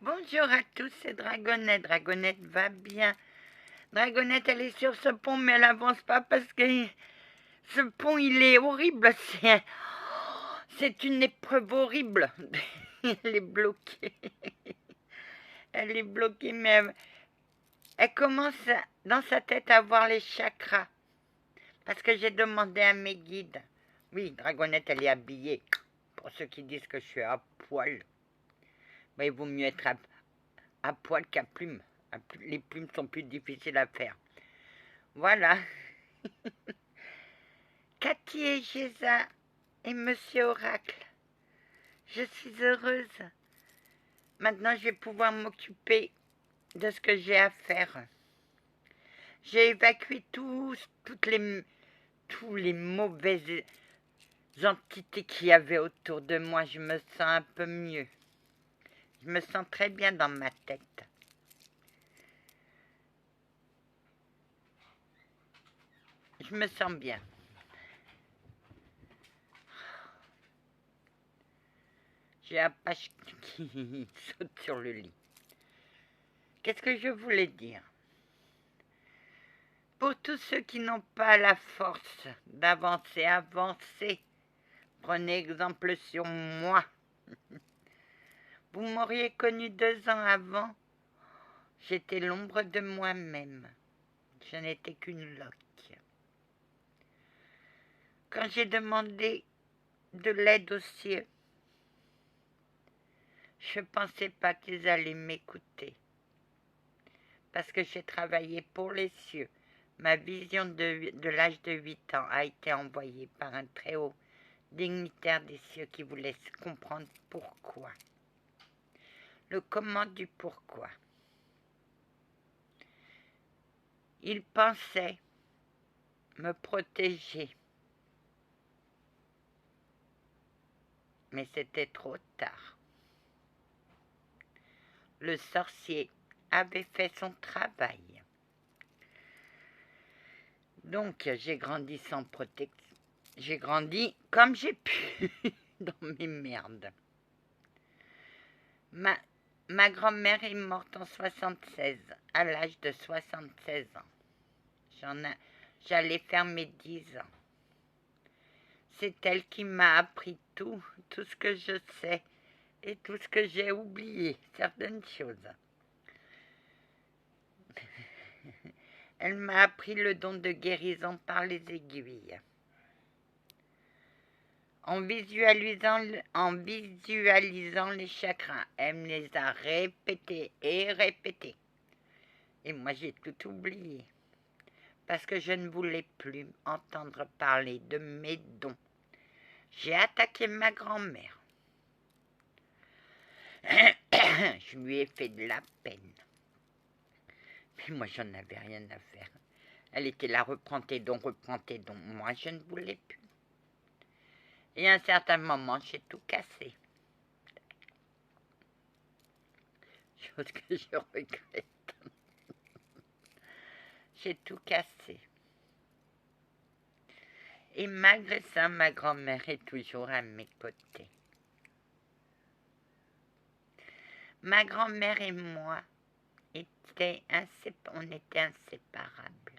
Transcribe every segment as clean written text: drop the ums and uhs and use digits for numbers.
Bonjour à tous, c'est Dragonette. Dragonette va bien. Dragonette, elle est sur ce pont, mais elle avance pas parce que ce pont, il est horrible. C'est une épreuve horrible. Elle est bloquée. Elle est bloquée, mais elle commence dans sa tête à voir les chakras. Parce que j'ai demandé à mes guides. Oui, Dragonette, elle est habillée. Pour ceux qui disent que je suis à poil. Mais il vaut mieux être à poil qu'à plume. Les plumes sont plus difficiles à faire. Voilà. Cathy et Géza et Monsieur Oracle. Je suis heureuse. Maintenant, je vais pouvoir m'occuper de ce que j'ai à faire. J'ai évacué tous les mauvaises entités qu'il y avait autour de moi. Je me sens un peu mieux. Je me sens très bien dans ma tête. Je me sens bien. J'ai Apache qui saute sur le lit. Qu'est-ce que je voulais dire? Pour tous ceux qui n'ont pas la force d'avancer, avancez. Prenez exemple sur moi. Vous m'auriez connu 2 ans avant. J'étais l'ombre de moi-même. Je n'étais qu'une loque. Quand j'ai demandé de l'aide aux cieux, je ne pensais pas qu'ils allaient m'écouter. Parce que j'ai travaillé pour les cieux. Ma vision de l'âge de 8 ans a été envoyée par un très haut dignitaire des cieux qui voulait comprendre pourquoi. Le comment du pourquoi. Il pensait me protéger. Mais c'était trop tard. Le sorcier avait fait son travail. Donc j'ai grandi sans protection. J'ai grandi comme j'ai pu dans mes merdes. Ma grand-mère est morte en 76, à l'âge de 76 ans. J'allais faire mes 10 ans. C'est elle qui m'a appris tout ce que je sais et tout ce que j'ai oublié, certaines choses. Elle m'a appris le don de guérison par les aiguilles. En visualisant les chakras, elle me les a répétés et répétés. Et moi j'ai tout oublié. Parce que je ne voulais plus entendre parler de mes dons. J'ai attaqué ma grand-mère. Je lui ai fait de la peine. Mais moi, j'en avais rien à faire. Elle était là, reprends tes dons. Moi, je ne voulais plus. Et à un certain moment, j'ai tout cassé. Chose que je regrette. J'ai tout cassé. Et malgré ça, ma grand-mère est toujours à mes côtés. Ma grand-mère et moi, on était inséparables.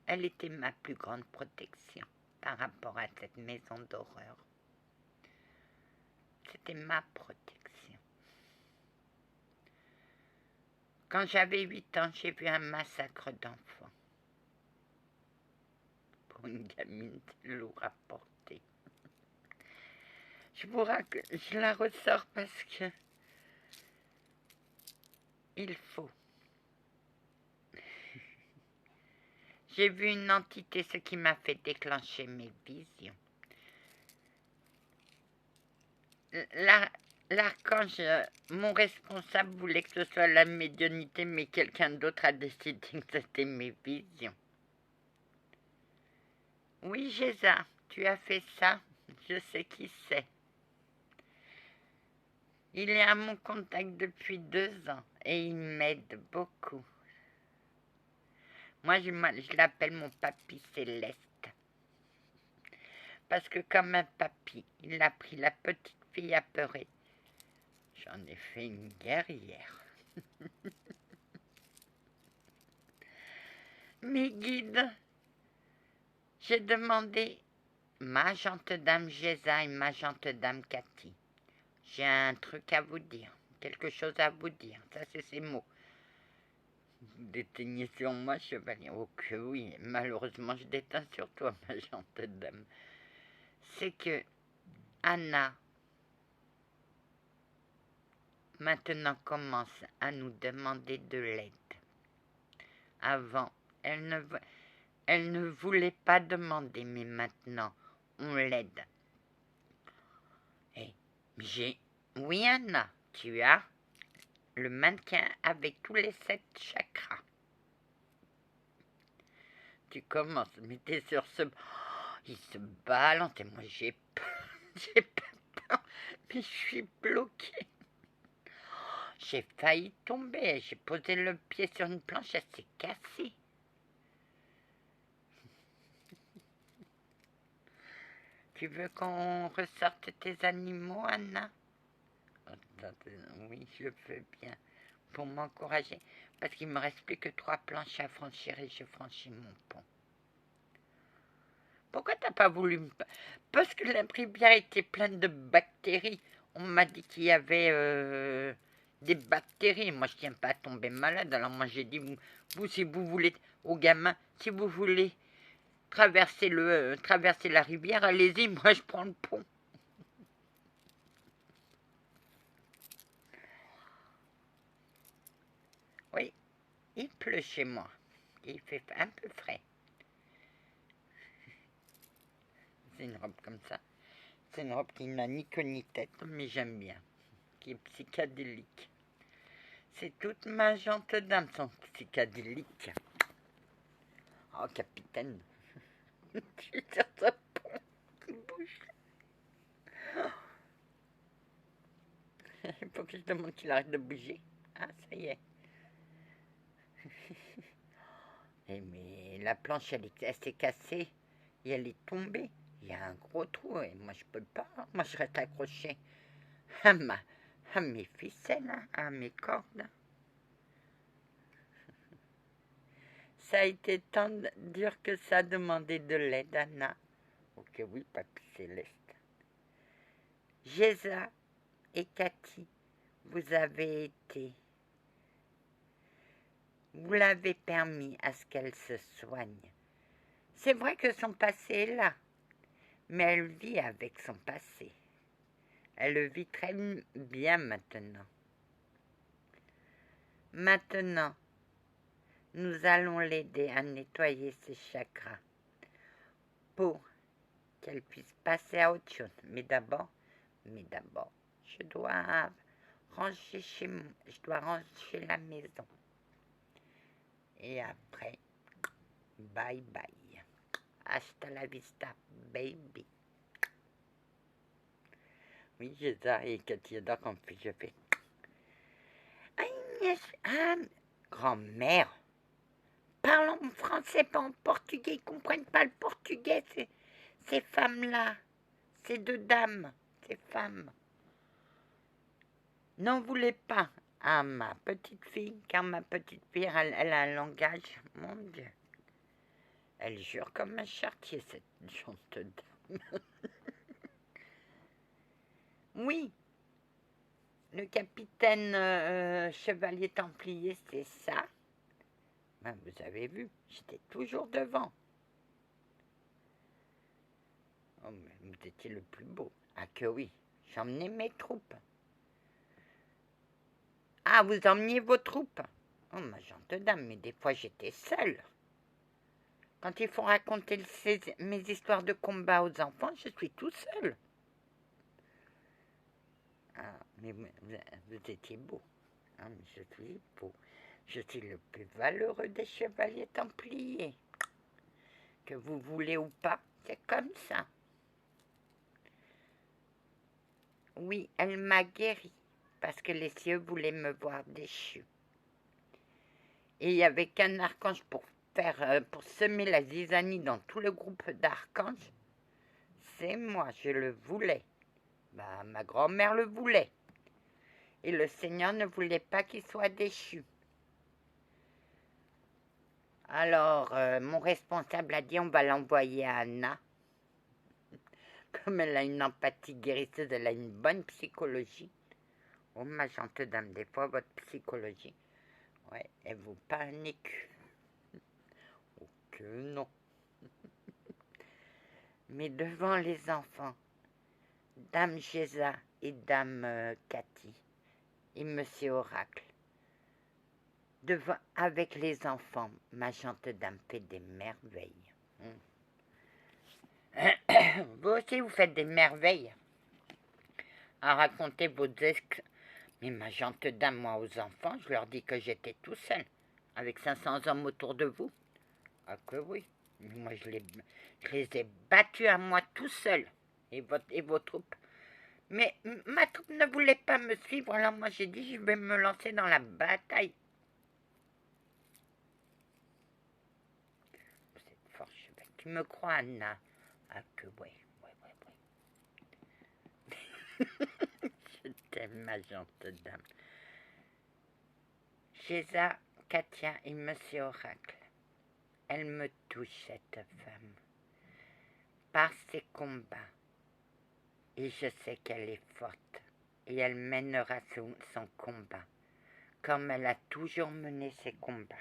Elle était ma plus grande protection par rapport à cette maison d'horreur. C'était ma protection. Quand j'avais 8 ans, j'ai vu un massacre d'enfants. Pour une gamine, c'est lourd à porter. Je la ressors parce que il faut. J'ai vu une entité, ce qui m'a fait déclencher mes visions. L'archange, mon responsable voulait que ce soit la médiumnité, mais quelqu'un d'autre a décidé que c'était mes visions. Oui, Géza, tu as fait ça, je sais qui c'est. Il est à mon contact depuis 2 ans et il m'aide beaucoup. Moi, je l'appelle mon papy céleste. Parce que comme un papy, il a pris la petite fille apeurée. J'en ai fait une guerrière. Mes guides, j'ai demandé ma jante dame Géza et ma jante dame Cathy. J'ai un truc à vous dire, quelque chose à vous dire. Ça, c'est ces mots. Vous déteignez sur moi, chevalier. Oh que oui, malheureusement, je déteins sur toi, ma jante dame. C'est que Anna, maintenant, commence à nous demander de l'aide. Avant, elle ne voulait pas demander, mais maintenant, on l'aide. Et oui, Anna, tu as le mannequin avec tous les 7 chakras. Tu commences, mais t'es sur ce... Oh, il se balance et moi j'ai peur, j'ai pas peur, mais je suis bloquée. J'ai failli tomber, j'ai posé le pied sur une planche, elle s'est cassée. Tu veux qu'on ressorte tes animaux, Anna? Oui, je veux bien, pour m'encourager, parce qu'il me reste plus que 3 planches à franchir et je franchis mon pont. Pourquoi t'as pas voulu me... Parce que la rivière était pleine de bactéries. On m'a dit qu'il y avait des bactéries. Moi, je tiens pas à tomber malade. Alors moi, j'ai dit, vous si vous voulez, aux gamins, si vous voulez traverser la rivière, allez-y, moi, je prends le pont. Oui, il pleut chez moi. Il fait un peu frais. C'est une robe comme ça. C'est une robe qui n'a ni queue ni tête, mais j'aime bien. Qui est psychédélique. C'est toute ma jante dame sont psychédéliques. Oh, capitaine. Tu es sur ce pont qui bouge. Il faut que je demande qu'il arrête de bouger. Ah, ça y est. Mais la planche, elle s'est cassée et elle est tombée. Il y a un gros trou et moi, je peux pas. Moi, je reste accrochée à mes ficelles, à mes cordes. Ça a été tant dur que ça a demandé de l'aide, Anna. Ok, oui, papy Céleste. Géza et Cathy, vous l'avez permis à ce qu'elle se soigne. C'est vrai que son passé est là, mais elle vit avec son passé. Elle le vit très bien maintenant. Maintenant, nous allons l'aider à nettoyer ses chakras pour qu'elle puisse passer à autre chose. Mais d'abord, je dois ranger la maison. Et après, bye bye. Hasta la vista, baby. Oui, Géza et Cathy adorent quand je fais. Grand-mère, parle en français, pas en portugais. Ils ne comprennent pas le portugais, ces femmes-là. Ces 2 dames, ces femmes. N'en voulez pas à ma petite fille, car ma petite fille, elle a un langage, mon Dieu. Elle jure comme un chartier, cette jante dame. Oui, le capitaine chevalier templier, c'est ça. Ben, vous avez vu, j'étais toujours devant. Oh, mais vous étiez le plus beau. Ah que oui, j'emmenais mes troupes. Ah, vous emmeniez vos troupes? Oh, ma jante dame, mais des fois j'étais seule. Quand il faut raconter mes histoires de combat aux enfants, je suis tout seul. Ah, mais vous étiez beau. Ah, mais je suis beau. Je suis le plus valeureux des chevaliers templiers. Que vous voulez ou pas, c'est comme ça. Oui, elle m'a guéri, parce que les cieux voulaient me voir déchu. Et il n'y avait qu'un archange pour semer la zizanie dans tout le groupe d'archanges. C'est moi, je le voulais. Bah, ma grand-mère le voulait. Et le Seigneur ne voulait pas qu'il soit déchu. Alors, mon responsable a dit, on va l'envoyer à Anna. Comme elle a une empathie guérisseuse, elle a une bonne psychologie. Oh, ma gentille dame, des fois, votre psychologie, ouais, elle vous panique. Oh, que non. Mais devant les enfants, Dame Géza et Dame Cathy et Monsieur Oracle, avec les enfants, ma gentille dame fait des merveilles. Vous aussi, vous faites des merveilles à raconter vos ex. Mais ma gentille dame, moi, aux enfants, je leur dis que j'étais tout seul, avec 500 hommes autour de vous. Ah que oui. Mais moi, je les ai battus à moi tout seul, et vos troupes. Mais ma troupe ne voulait pas me suivre, alors moi j'ai dit, je vais me lancer dans la bataille. Vous êtes fort cheval. Tu me crois, Anna? Ah que oui. Je t'aime, ma gentille dame. Géza, Katia et Monsieur Oracle. Elle me touche, cette femme, par ses combats. Et je sais qu'elle est forte. Et elle mènera son combat, comme elle a toujours mené ses combats.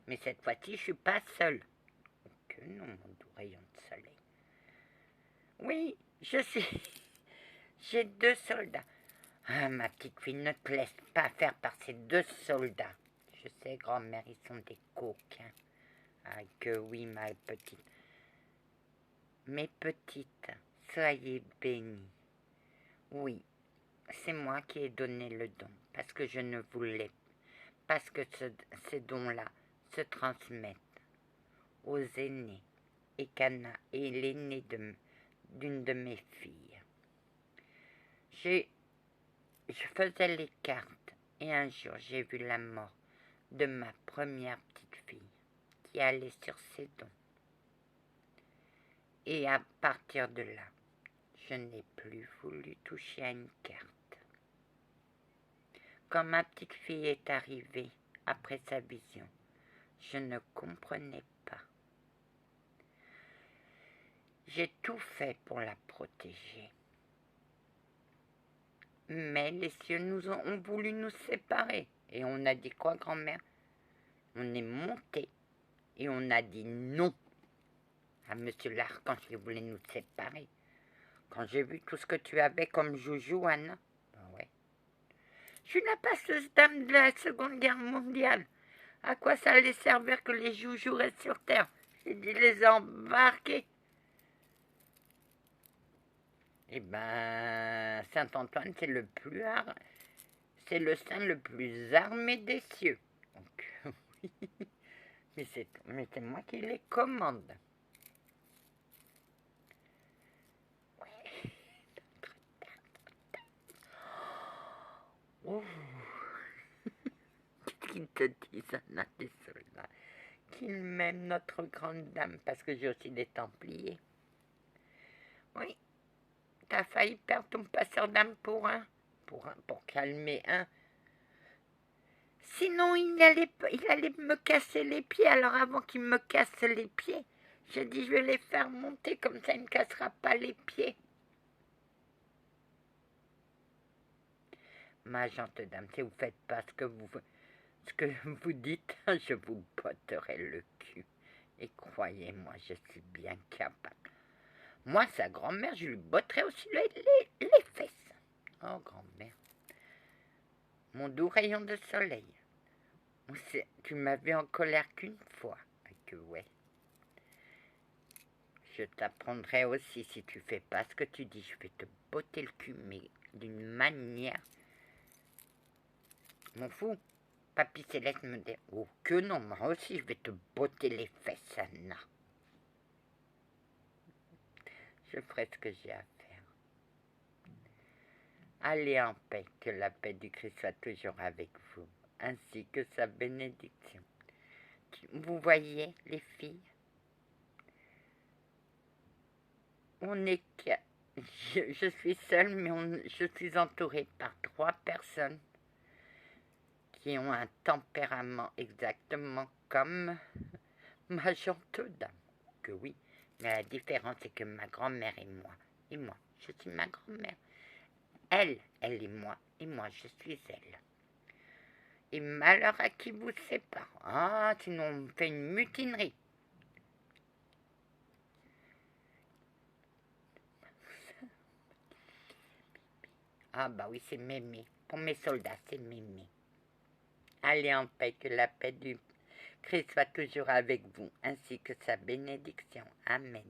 Mais cette fois-ci, je ne suis pas seule. Oh, que non, mon doux rayon de soleil. Oui, je suis... J'ai 2 soldats. Ah, ma petite fille, ne te laisse pas faire par ces 2 soldats. Je sais, grand-mère, ils sont des coquins. Ah, que oui, ma petite. Mes petites, soyez bénies. Oui, c'est moi qui ai donné le don, parce que je ne voulais, parce que ces dons-là se transmettent aux aînés, et Cana est l'aîné d'une de mes filles. Je faisais les cartes, et un jour j'ai vu la mort de ma première petite fille, qui allait sur ses dons. Et à partir de là, je n'ai plus voulu toucher à une carte. Quand ma petite fille est arrivée après sa vision, je ne comprenais pas. J'ai tout fait pour la protéger. Mais les cieux ont voulu nous séparer. Et on a dit quoi, grand-mère? On est monté et on a dit non à monsieur l'archange qui voulait nous séparer. Quand j'ai vu tout ce que tu avais comme joujou, Anna, ben ouais. Je suis la passeuse dame de la Seconde Guerre mondiale. À quoi ça allait servir que les joujoux restent sur terre? J'ai dit les embarquer. Eh ben, Saint-Antoine, c'est le saint le plus armé des cieux. Donc, oui. Mais c'est moi qui les commande. Ouais. Oh. Qu'est-ce qu'ils te disent, Anna, des soldats? Qu'ils m'aiment, notre grande dame, parce que j'ai aussi des Templiers. Oui, t'as failli perdre ton passeur d'âme pour calmer un. Sinon, il allait me casser les pieds. Alors avant qu'il me casse les pieds, j'ai dit je vais les faire monter, comme ça il ne me cassera pas les pieds. Ma gentille dame, si vous ne faites pas ce que vous dites, je vous botterai le cul. Et croyez-moi, je suis bien capable. Moi, sa grand-mère, je lui botterai aussi les fesses. Oh, grand-mère. Mon doux rayon de soleil. Tu m'as vu en colère qu'une fois. Que ouais. Je t'apprendrai aussi, si tu fais pas ce que tu dis, je vais te botter le cul, mais d'une manière. M'en fous. Papy Céleste me dit, oh que non, moi aussi je vais te botter les fesses, Anna. Je ferai ce que j'ai à faire. Allez en paix, que la paix du Christ soit toujours avec vous, ainsi que sa bénédiction. Vous voyez, les filles, on est Je suis seule, mais je suis entourée par 3 personnes qui ont un tempérament exactement comme ma gente dame. Que oui, mais la différence c'est que ma grand-mère et moi, je suis ma grand-mère. Elle est moi, et moi je suis elle. Et malheur à qui vous sépare. Ah, sinon on fait une mutinerie. Ah bah oui, c'est mémé. Pour mes soldats, c'est mémé. Allez en paix, que la paix du Christ soit toujours avec vous, ainsi que sa bénédiction. Amen.